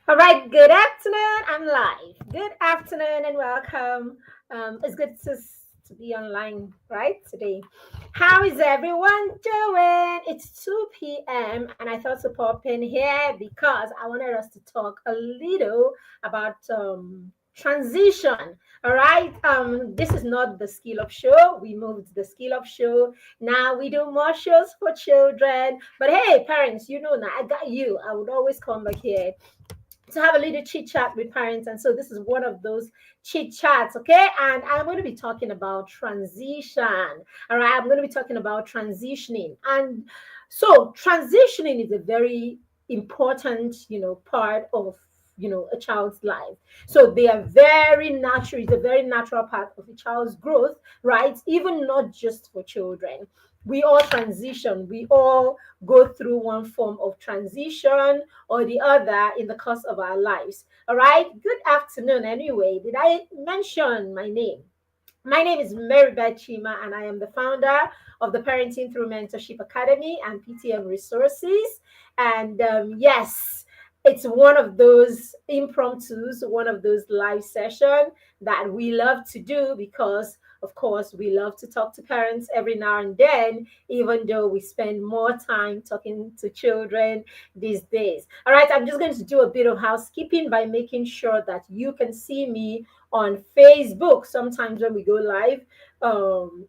All right, good afternoon. I'm live. Good afternoon and welcome. It's good to be online, right? Today. How is everyone doing? It's 2 p.m. and I thought to pop in here because I wanted us to talk a little about transition. All right. This is not the skill up show. We moved the skill up show. Now we do more shows for children. But hey, parents, you know now I got you. I would always come back here to have a little chit chat with parents. And so this is one of those chit chats, okay? And I'm going to be talking about transition. All right, I'm going to be talking about transitioning. And so transitioning is a very important, part of a child's life. So they are very natural. It's a very natural part of a child's growth, right? Even not just for children. We all transition. We all go through one form of transition or the other in the course of our lives. All right. Good afternoon. Anyway, did I mention my name? My name is Maribeth Chima, and I am the founder of the Parenting Through Mentorship Academy and PTM Resources. And yes, it's one of those impromptus, one of those live sessions that we love to do because, of course, we love to talk to parents every now and then, even though we spend more time talking to children these days. All right, I'm just going to do a bit of housekeeping by making sure that you can see me on Facebook. Sometimes when we go live,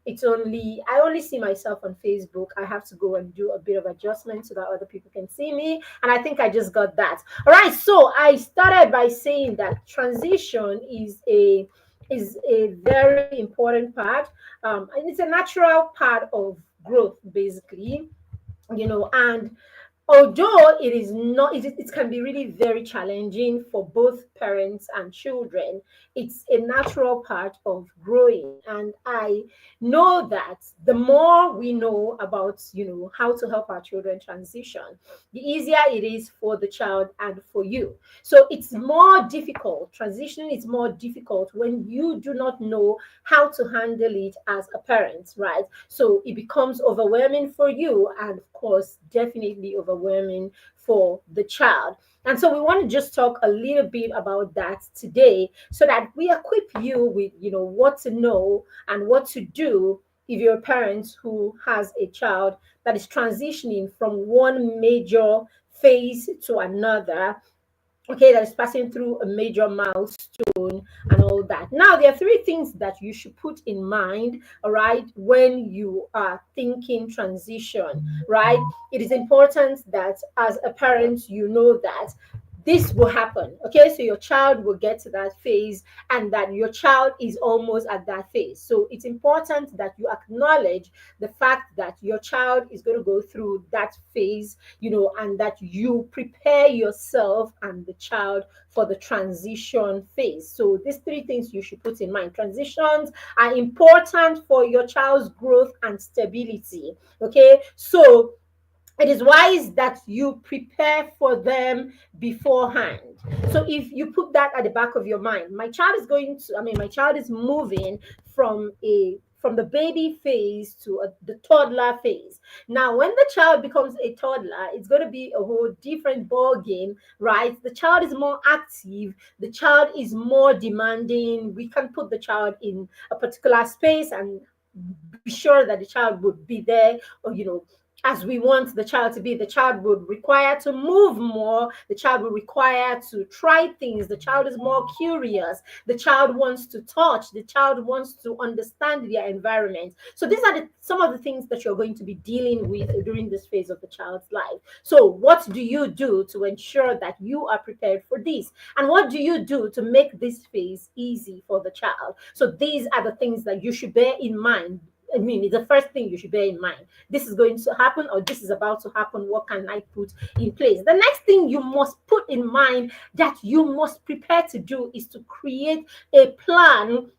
it's only I only see myself on Facebook. I have to go and do a bit of adjustment so that other people can see me. And I think I just got that. All right. So I started by saying that transition is a very important part. And it's a natural part of growth, basically. And although it is not it can be really very challenging for both parents and children, it's a natural part of growing. And I know that the more we know about how to help our children transition, the easier it is for the child and for you. So it's more difficult. Transitioning is more difficult when you do not know how to handle it as a parent, right? So it becomes overwhelming for you, and of course definitely overwhelming for the child. And so we want to just talk a little bit about that today so that we equip you with what to know and what to do if you're a parent who has a child that is transitioning from one major phase to another, okay, that is passing through a major milestone and all that. Now, there are three things that you should put in mind, all right, when you are thinking transition, right? It is important that as a parent, you know that this will happen. Okay, so your child will get to that phase and that your child is almost at that phase. So it's important that you acknowledge the fact that your child is going to go through that phase, and that you prepare yourself and the child for the transition phase. So these three things you should put in mind. Transitions are important for your child's growth and stability. Okay, so it is wise that you prepare for them beforehand. So if you put that at the back of your mind, my child is moving from the baby phase to the toddler phase. Now, when the child becomes a toddler, it's going to be a whole different ball game, right? The child is more active, the child is more demanding. We can put the child in a particular space and be sure that the child would be there, or as we want the child to be. The child would require to move more. The child will require to try things. The child is more curious. The child wants to touch. The child wants to understand their environment. So these are some of the things that you're going to be dealing with during this phase of the child's life. So what do you do to ensure that you are prepared for this? And what do you do to make this phase easy for the child? So these are the things that you should bear in mind. It's the first thing you should bear in mind. This is going to happen, or this is about to happen. What can I put in place? The next thing you must put in mind that you must prepare to do is to create a plan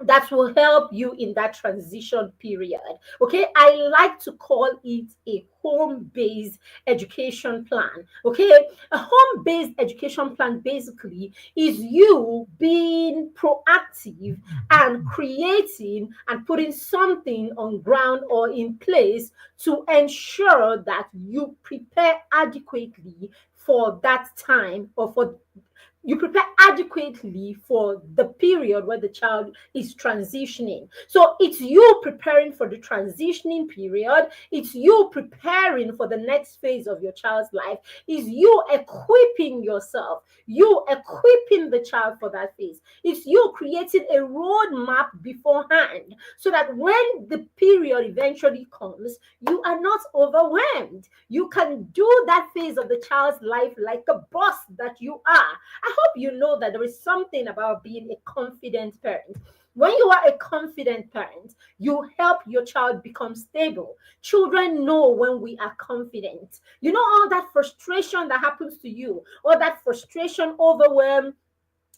that will help you in that transition period. Okay, I like to call it a home based education plan. Okay, a home based education plan basically is you being proactive and creating and putting something on ground or in place to ensure that you prepare adequately for that time, or for you prepare adequately for the period where the child is transitioning. So it's you preparing for the transitioning period, it's you preparing for the next phase of your child's life, is you equipping yourself, you equipping the child for that phase. It's you creating a roadmap beforehand so that when the period eventually comes, you are not overwhelmed. You can do that phase of the child's life like a boss that you are. I hope you know that there is something about being a confident parent. When you are a confident parent, you help your child become stable. Children know when we are confident. You know, all that frustration that happens to you, all that frustration, overwhelm,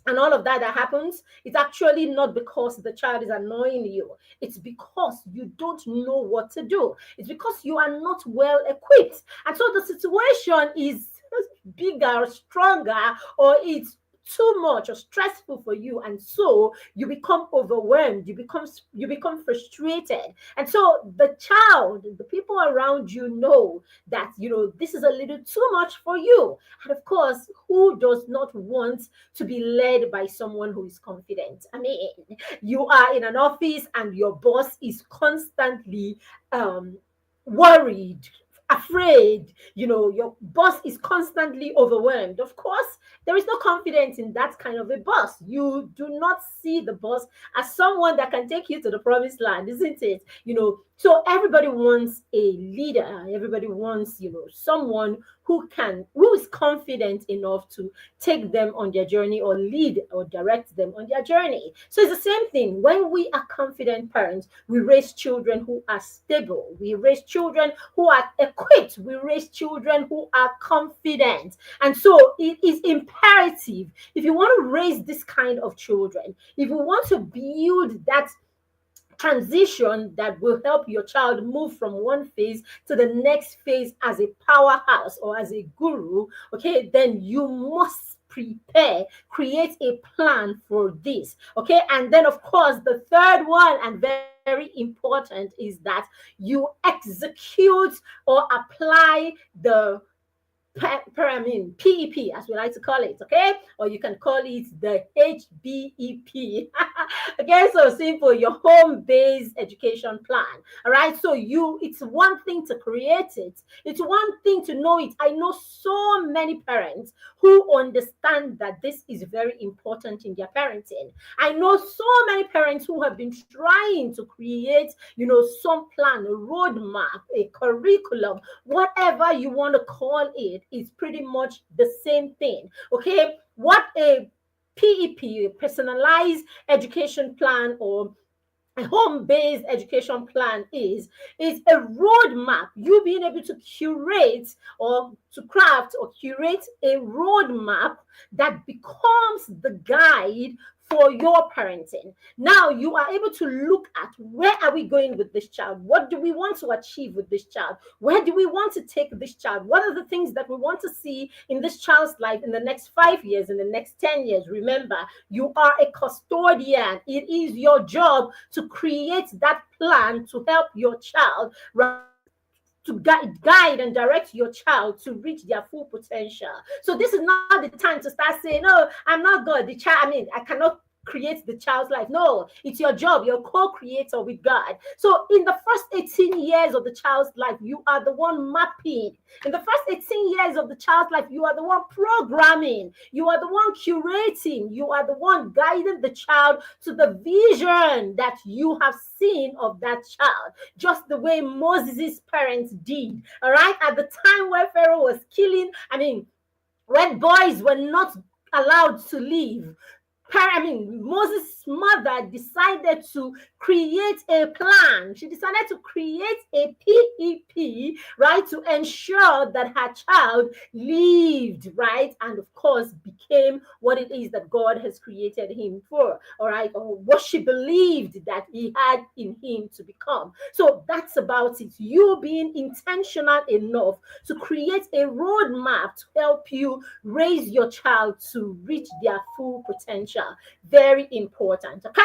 and all of that happens, it's actually not because the child is annoying you. It's because you don't know what to do. It's because you are not well equipped. And so the situation is bigger, stronger, or it's too much or stressful for you, and so you become overwhelmed, you become frustrated. And so the child, the people around you know that, this is a little too much for you. And of course, who does not want to be led by someone who is confident? I mean, you are in an office and your boss is constantly um worried, afraid. Your boss is constantly overwhelmed. Of course, there is no confidence in that kind of a boss. You do not see the boss as someone that can take you to the promised land, isn't it? So everybody wants a leader. Everybody wants, someone who is confident enough to take them on their journey, or lead or direct them on their journey. So it's the same thing. When we are confident parents, we raise children who are stable. We raise children who are equipped. We raise children who are confident. And so it is imperative, if you want to raise this kind of children, if you want to build that transition that will help your child move from one phase to the next phase as a powerhouse or as a guru, okay, then you must create a plan for this. Okay, and then of course the third one, and very important, is that you execute or apply the PEP, as we like to call it, okay? Or you can call it the HBEP. Okay, so simple, your home based education plan. All right, so it's one thing to create it, it's one thing to know it. I know so many parents who understand that this is very important in their parenting. I know so many parents who have been trying to create, some plan, a roadmap, a curriculum, whatever you want to call it, is pretty much the same thing. Okay, what a PEP, personalized education plan, or a home-based education plan is a roadmap. You being able to curate or to craft or curate a roadmap that becomes the guide for your parenting. Now you are able to look at, where are we going with this child? What do we want to achieve with this child? Where do we want to take this child? What are the things that we want to see in this child's life in the next 5 years, in the next 10 years? Remember, you are a custodian. It is your job to create that plan to help your child, right? To guide and direct your child to reach their full potential. So this is not the time to start saying, "Oh, I'm not good. The child, I cannot create the child's life." No, it's your job. You're co-creator with God. So in the first 18 years of the child's life, you are the one mapping. In the first 18 years of the child's life, you are the one programming. You are the one curating. You are the one guiding the child to the vision that you have seen of that child, just the way Moses' parents did. All right, at the time where Pharaoh was killing, when boys were not allowed to leave, Moses' mother decided to create a plan. She decided to create a PEP, right, to ensure that her child lived, right, and of course became what it is that God has created him for, all right, or what she believed that he had in him to become. So that's about it. You being intentional enough to create a roadmap to help you raise your child to reach their full potential. Very important. Okay.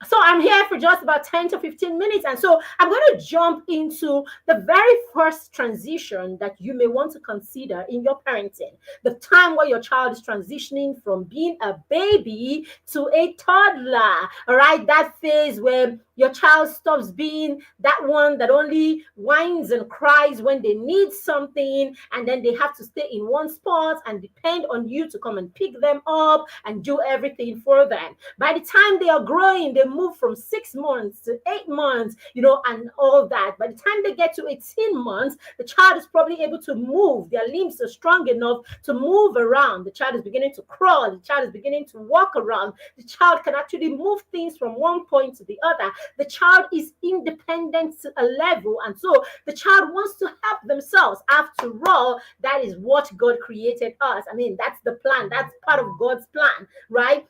So I'm here for just about 10 to 15 minutes. And so I'm going to jump into the very first transition that you may want to consider in your parenting. The time where your child is transitioning from being a baby to a toddler. All right. That phase where your child stops being that one that only whines and cries when they need something, and then they have to stay in one spot and depend on you to come and pick them up and do everything for them. By the time they are growing, they move from 6 months to 8 months, and all that. By the time they get to 18 months, the child is probably able to move. Their limbs are strong enough to move around. The child is beginning to crawl. The child is beginning to walk around. The child can actually move things from one point to the other. The child is independent to a level, and so the child wants to help themselves. After all, that is what God created us. That's the plan. That's part of God's plan, right?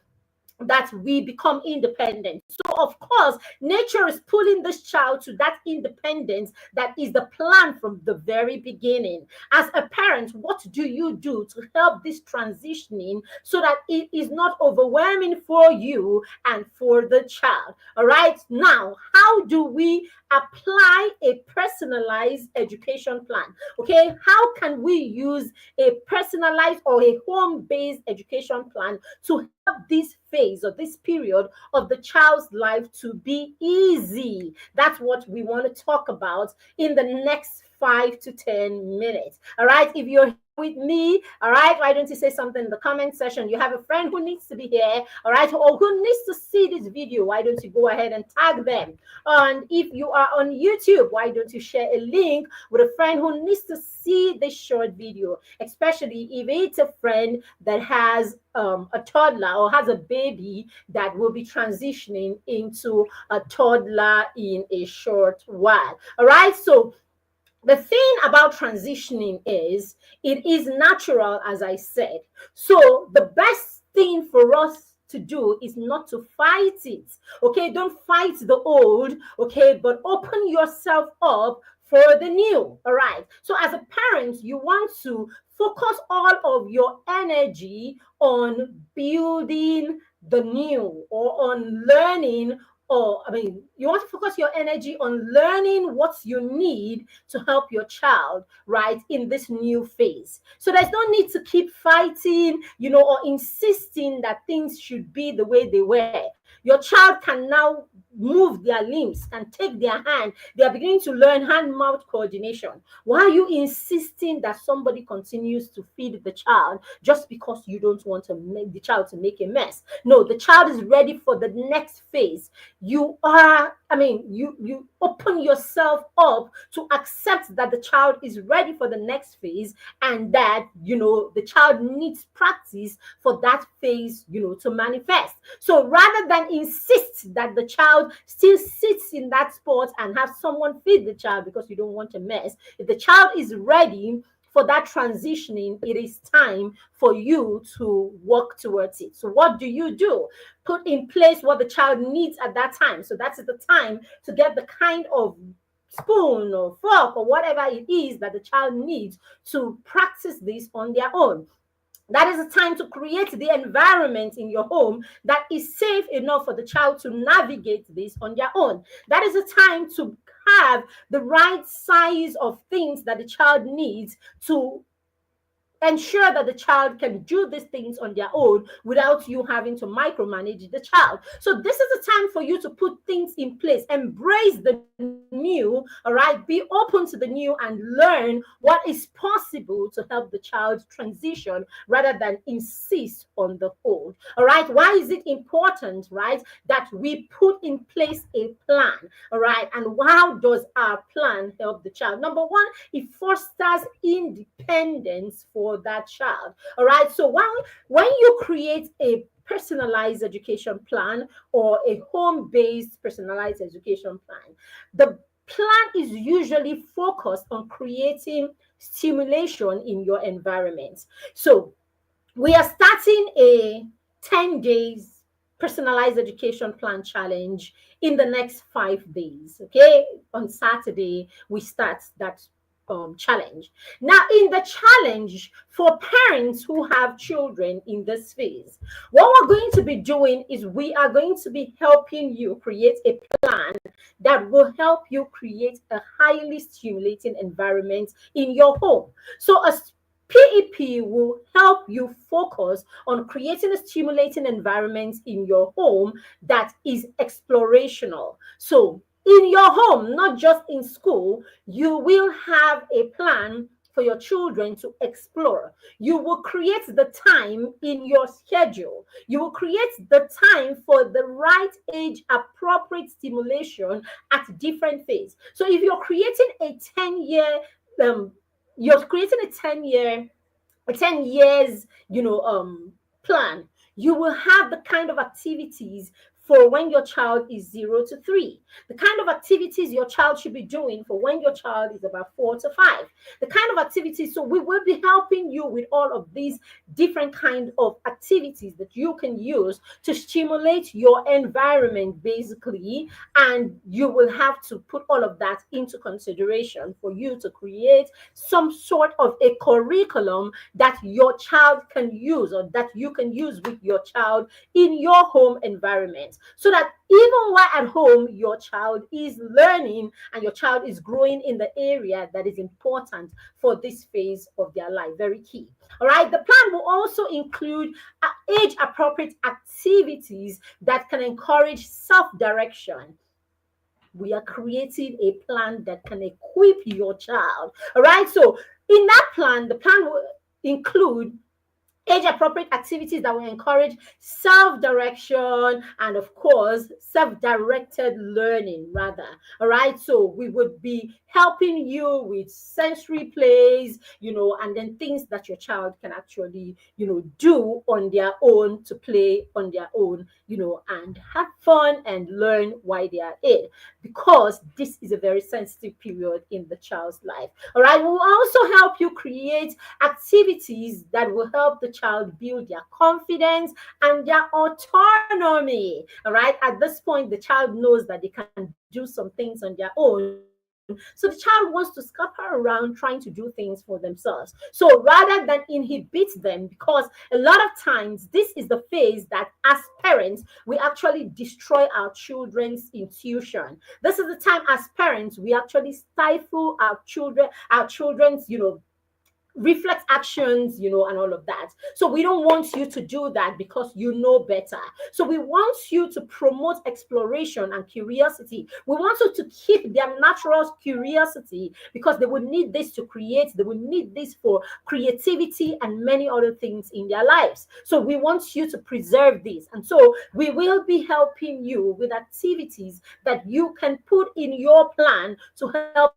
That we become independent. So, of course, nature is pulling this child to that independence that is the plan from the very beginning. As a parent, what do you do to help this transitioning so that it is not overwhelming for you and for the child? All right. Now, how do we apply a personalized education plan? Okay. How can we use a personalized or a home-based education plan to help this phase or this period of the child's life to be easy? That's what we want to talk about in the next 5 to 10 minutes. All right. If you're here with me, all right, why don't you say something in the comment section? You have a friend who needs to be here, all right, or who needs to see this video. Why don't you go ahead and tag them? And if you are on YouTube, why don't you share a link with a friend who needs to see this short video, especially if it's a friend that has a toddler or has a baby that will be transitioning into a toddler in a short while. All right. So the thing about transitioning is it is natural, as I said. So the best thing for us to do is not to fight it. Okay, don't fight the old, okay, but open yourself up for the new. All right. So as a parent, you want to focus all of your energy on building the new, or on learning, you want to focus your energy on learning what you need to help your child, right, in this new phase. So there's no need to keep fighting, or insisting that things should be the way they were. Your child can now move their limbs, can take their hand. They are beginning to learn hand-mouth coordination. Why are you insisting that somebody continues to feed the child just because you don't want to make the child to make a mess? No, the child is ready for the next phase. You open yourself up to accept that the child is ready for the next phase, and that the child needs practice for that phase to manifest. So rather than insist that the child still sits in that spot and have someone feed the child because you don't want a mess, if the child is ready for that transitioning, it is time for you to work towards it. So what do? Put in place what the child needs at that time. So that's the time to get the kind of spoon or fork or whatever it is that the child needs to practice this on their own. That is a time to create the environment in your home that is safe enough for the child to navigate this on their own. That is a time to have the right size of things that the child needs to ensure that the child can do these things on their own without you having to micromanage the child. So this is a time for you to put things in place, embrace the new, all right, be open to the new and learn what is possible to help the child transition rather than insist on the old. All right, why is it important, right, that we put in place a plan? All right, and how does our plan help the child? Number one, it fosters independence for for that child. All right. So when you create a personalized education plan or a home-based personalized education plan, the plan is usually focused on creating stimulation in your environment. So we are starting a 10 days personalized education plan challenge in the next 5 days. Okay, on Saturday we start that challenge. Now, in the challenge for parents who have children in this phase, what we're going to be doing is we are going to be helping you create a plan that will help you create a highly stimulating environment in your home. So, a PEP will help you focus on creating a stimulating environment in your home that is explorational. So, in your home, not just in school, you will have a plan for your children to explore. You will create the time in your schedule. You will create the time for the right age appropriate stimulation at different phases. So if you're creating a 10-year you're creating a 10 years plan, you will have the kind of activities for when your child is 0 to 3, the kind of activities your child should be doing for when your child is about 4 to 5, the kind of activities. So we will be helping you with all of these different kind of activities that you can use to stimulate your environment basically, and you will have to put all of that into consideration for you to create some sort of a curriculum that your child can use, or that you can use with your child in your home environment, so that even while at home your child is learning and your child is growing in the area that is important for this phase of their life. Very key. All right, the plan will also include age appropriate activities that can encourage self-direction. We are creating a plan that can equip your child. All right, so in that plan, the plan will include age appropriate activities that will encourage self direction and, of course, self directed learning, rather. All right. So, we would be helping you with sensory plays, and then things that your child can actually, do on their own, to play on their own, and have fun and learn while they are in, because this is a very sensitive period in the child's life. All right. We'll also help you create activities that will help the child build their confidence and their autonomy. All right. At this point, the child knows that they can do some things on their own. So the child wants to scupper around trying to do things for themselves. So rather than inhibit them, because a lot of times this is the phase that as parents we actually destroy our children's intuition. This is the time as parents we actually stifle our children's reflex actions, and all of that. So we don't want you to do that, because you know better. So we want you to promote exploration and curiosity. We want you to keep their natural curiosity, because they will need this for creativity and many other things in their lives. So we want you to preserve this. And so we will be helping you with activities that you can put in your plan to help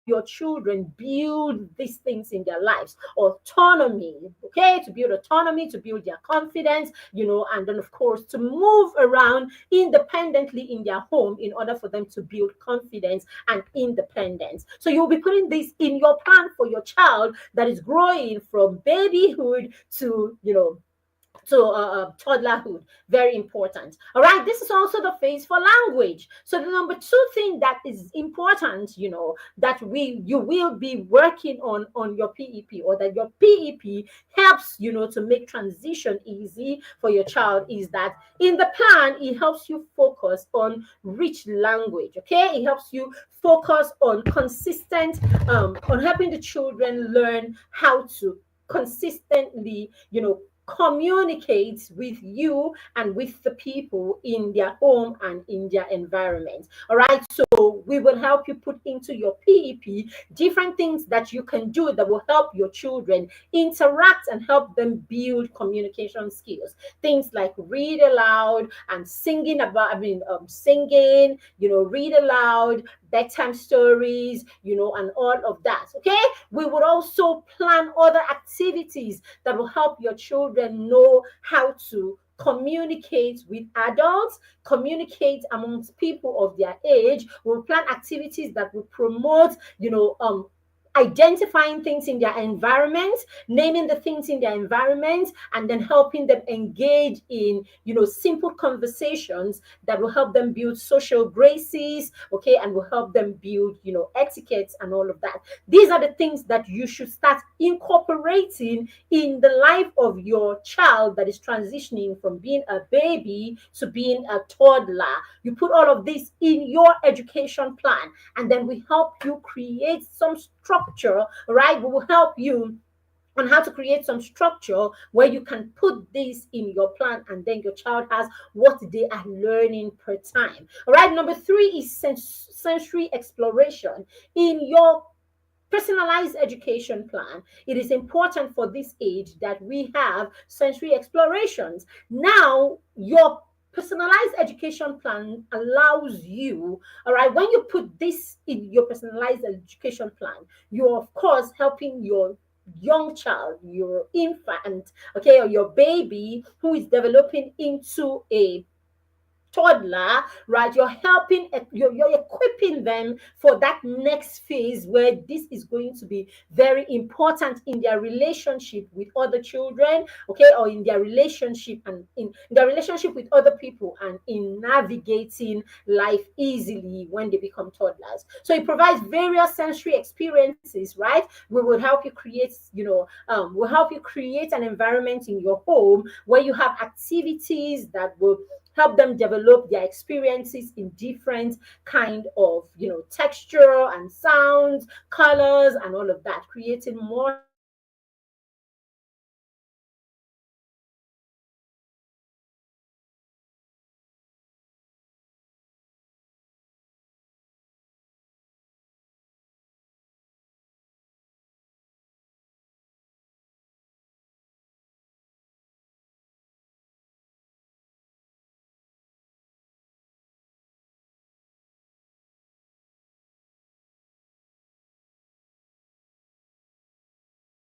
your children build these things in their lives. Autonomy, okay, to build autonomy, to build their confidence, and then, of course, to move around independently in their home in order for them to build confidence and independence. So you'll be putting this in your plan for your child that is growing from babyhood to toddlerhood. Very important. All right, this is also the phase for language. So the number two thing that is important, that you will be working on your PEP, or that your PEP helps, to make transition easy for your child, is that in the plan it helps you focus on rich language. Okay, it helps you focus on consistent, on helping the children learn how to consistently, communicate with you and with the people in their home and in their environment. All right. So we will help you put into your PEP different things that you can do that will help your children interact and help them build communication skills. Things like read aloud and singing about, singing, read aloud, bedtime stories, and all of that. Okay. We would also plan other activities that will help your children know how to communicate with adults, communicate amongst people of their age. We'll plan activities that will promote, identifying things in their environment, naming the things in their environment, and then helping them engage in, simple conversations that will help them build social graces, okay, and will help them build, etiquettes and all of that. These are the things that you should start incorporating in the life of your child that is transitioning from being a baby to being a toddler. You put all of this in your education plan, and then we help you create some structure, right? We will help you on how to create some structure where you can put this in your plan, and then your child has what they are learning per time. All right. Number three is sensory exploration. In your personalized education plan, it is important for this age that we have sensory explorations. Now, your personalized education plan allows you, all right, when you put this in your personalized education plan, you're of course helping your young child, your infant, okay, or your baby who is developing into a toddler, right? You're helping, you're equipping them for that next phase where this is going to be very important in their relationship with other children, okay, or in their relationship and in their relationship with other people, and in navigating life easily when they become toddlers. So it provides various sensory experiences, right? We will help you create, we'll help you create an environment in your home where you have activities that will help them develop their experiences in different kind of, texture and sounds, colors, and all of that, creating more sensory experiences in their home and in their environment. All right.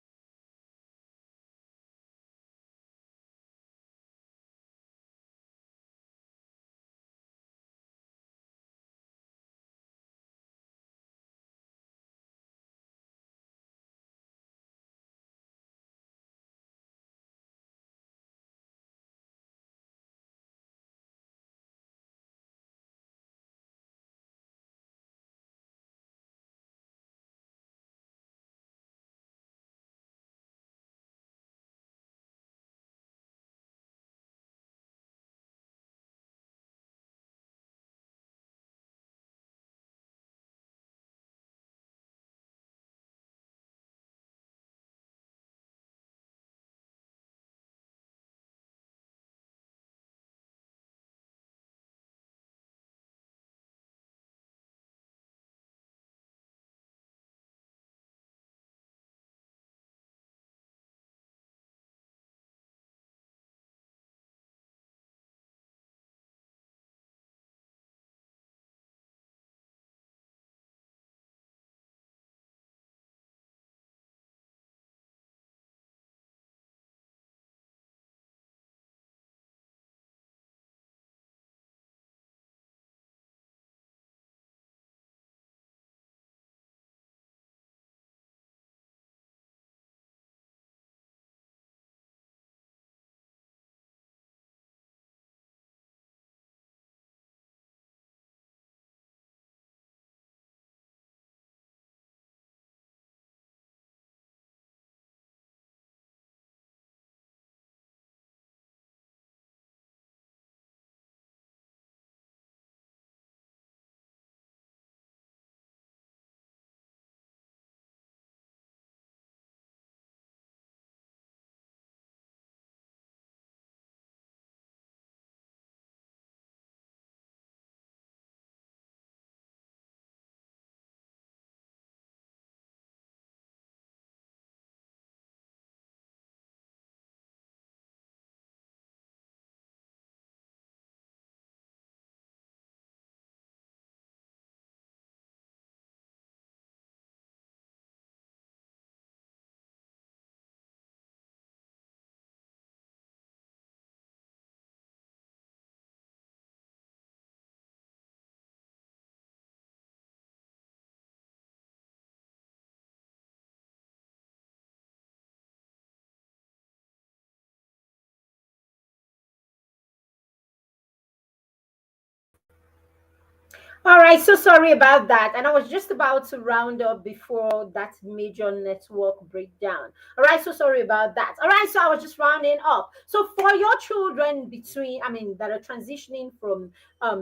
All right, so sorry about that. And I was just about to round up before that major network breakdown. All right, so sorry about that. All right, so I was just rounding up. So for your children between, I mean, that are transitioning from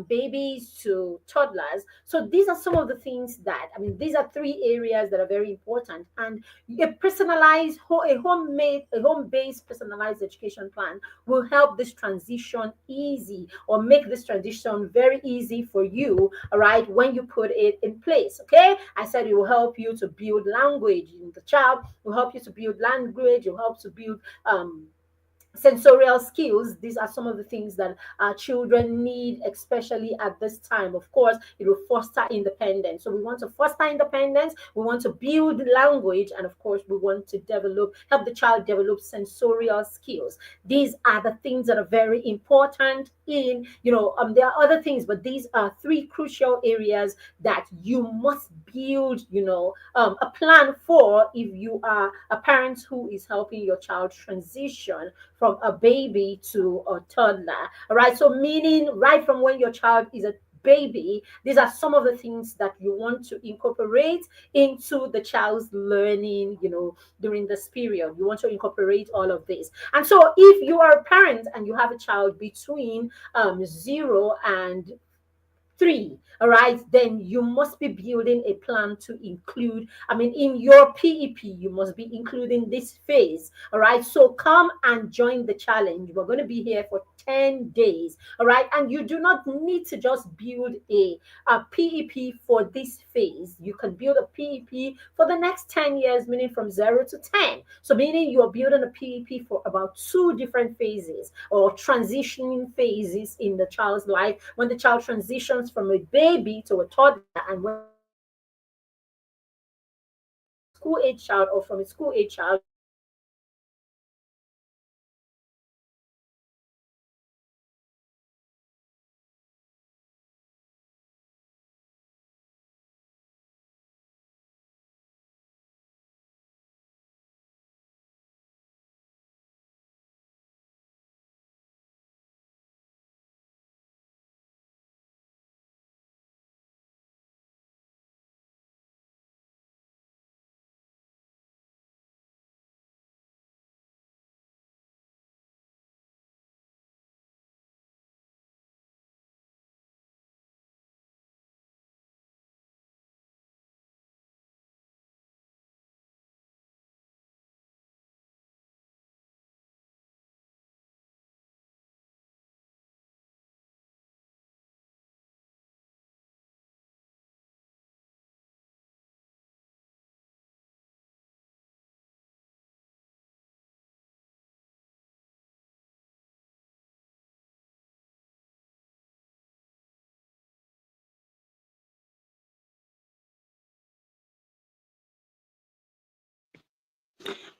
babies to toddlers, so these are some of the things that, I mean, these are three areas that are very important. And a personalized, a homemade, a home-based personalized education plan will help this transition easy or make this transition very easy for you, all right, when you put it in place. Okay, I said it will help you to build language in the child, will help you to build language, will help to build sensorial skills. These are some of the things that our children need, especially at this time. Of course, it will foster independence. So we want to foster independence, we want to build language, and of course we want to develop, help the child develop sensorial skills. These are the things that are very important in, there are other things, but these are three crucial areas that you must build, a plan for if you are a parent who is helping your child transition from a baby to a toddler. All right. So, meaning right from when your child is a baby, these are some of the things that you want to incorporate into the child's learning, during this period. You want to incorporate all of this. And so, if you are a parent and you have a child between 0 and 3, all right, then you must be building a plan to include, I mean, in your PEP you must be including this phase. All right, so come and join the challenge. We're going to be here for 10 days. All right, and you do not need to just build a PEP for this phase. You can build a PEP for the next 10 years, meaning from 0 to 10. So meaning you're building a PEP for about two different phases or transitioning phases in the child's life, when the child transitions from a baby to a toddler, and when the child transitions from a school age child, or from a school age child to a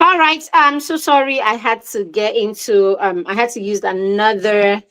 All right. I'm so sorry. I had to use another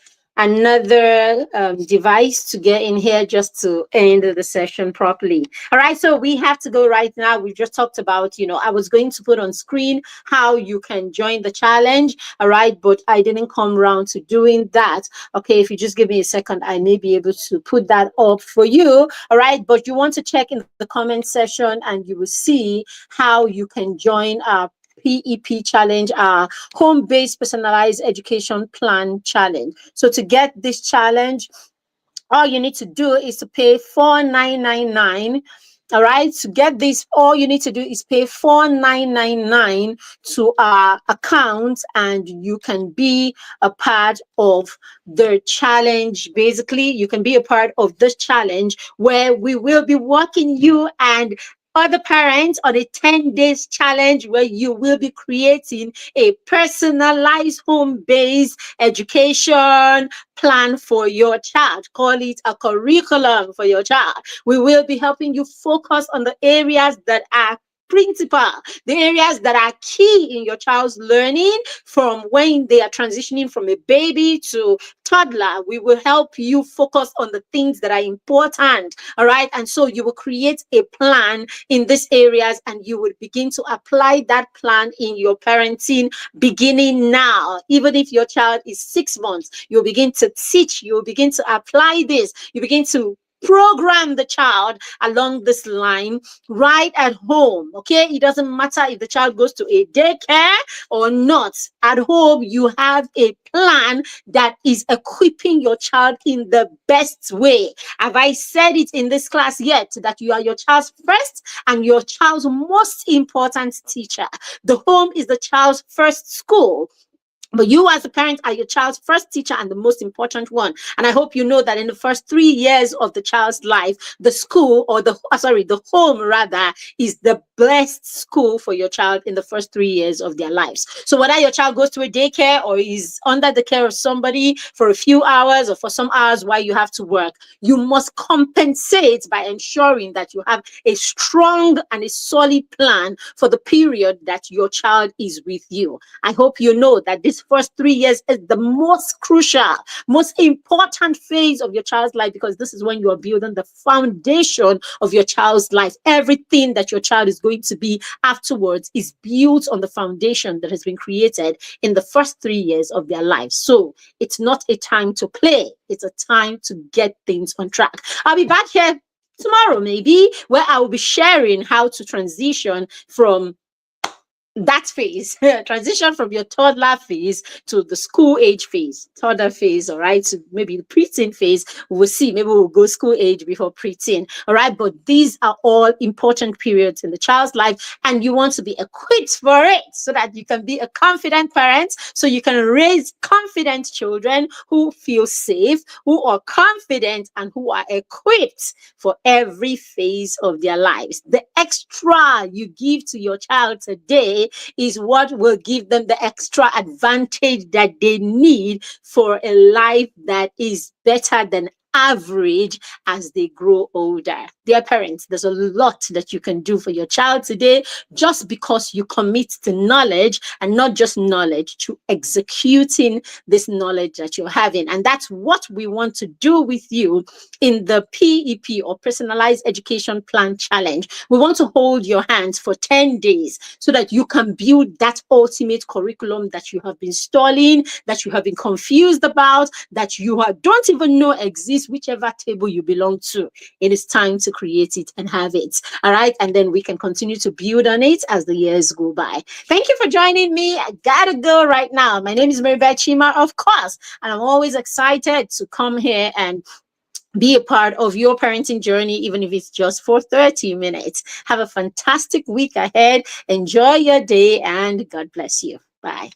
device to get in here just to end the session properly. All right. So we have to go right now. We just talked about, I was going to put on screen how you can join the challenge. All right. But I didn't come around to doing that. Okay. If you just give me a second, I may be able to put that up for you. All right. But you want to check in the comment section and you will see how you can join our PEP challenge, home based personalized education plan challenge. So, to get this challenge, all you need to do is to pay 4,999. All right, to get this, all you need to do is pay 4,999 to our account, and you can be a part of the challenge. Basically, you can be a part of this challenge where we will be working you and other parents on a 10 days challenge where you will be creating a personalized home based education plan for your child. Call it a curriculum for your child. We will be helping you focus on the areas that are principal, the areas that are key in your child's learning from when they are transitioning from a baby to toddler. We will help you focus on the things that are important. All right. And so you will create a plan in these areas and you will begin to apply that plan in your parenting beginning now. Even if your child is 6 months, you'll begin to teach, you'll begin to apply this, you begin to program the child along this line right at home. Okay, it doesn't matter if the child goes to a daycare or not. At home, you have a plan that is equipping your child in the best way. Have I said it in this class yet that you are your child's first and your child's most important teacher? The home is the child's first school. But you as a parent are your child's first teacher and the most important one. And I hope you know that in the first 3 years of the child's life, the school or the home rather is the best school for your child in the first 3 years of their lives. So whether your child goes to a daycare or is under the care of somebody for a few hours or for some hours while you have to work, you must compensate by ensuring that you have a strong and a solid plan for the period that your child is with you. I hope you know that this first 3 years is the most crucial, most important phase of your child's life, because this is when you are building the foundation of your child's life. Everything that your child is going to be afterwards is built on the foundation that has been created in the first 3 years of their life. So it's not a time to play, it's a time to get things on track. I'll be back here tomorrow, maybe, where I will be sharing how to transition from that phase, transition from your toddler phase to the school age phase, toddler phase, all right, to maybe the preteen phase. We'll see, maybe we'll go school age before preteen, all right. But these are all important periods in the child's life, and you want to be equipped for it so that you can be a confident parent, so you can raise confident children who feel safe, who are confident, and who are equipped for every phase of their lives. The extra you give to your child today is what will give them the extra advantage that they need for a life that is better than average as they grow older. Dear parents, there's a lot that you can do for your child today just because you commit to knowledge, and not just knowledge, to executing this knowledge that you're having. And that's what we want to do with you in the PEP, or Personalized Education Plan Challenge. We want to hold your hands for 10 days so that you can build that ultimate curriculum that you have been stalling, that you have been confused about, that you don't even know exists, whichever table you belong to. It is time to create it and have it. All right. And then we can continue to build on it as the years go by. Thank you for joining me. I gotta go right now. My name is Maribel Chima, of course, and I'm always excited to come here and be a part of your parenting journey, even if it's just for 30 minutes. Have a fantastic week ahead. Enjoy your day, and God bless you. Bye.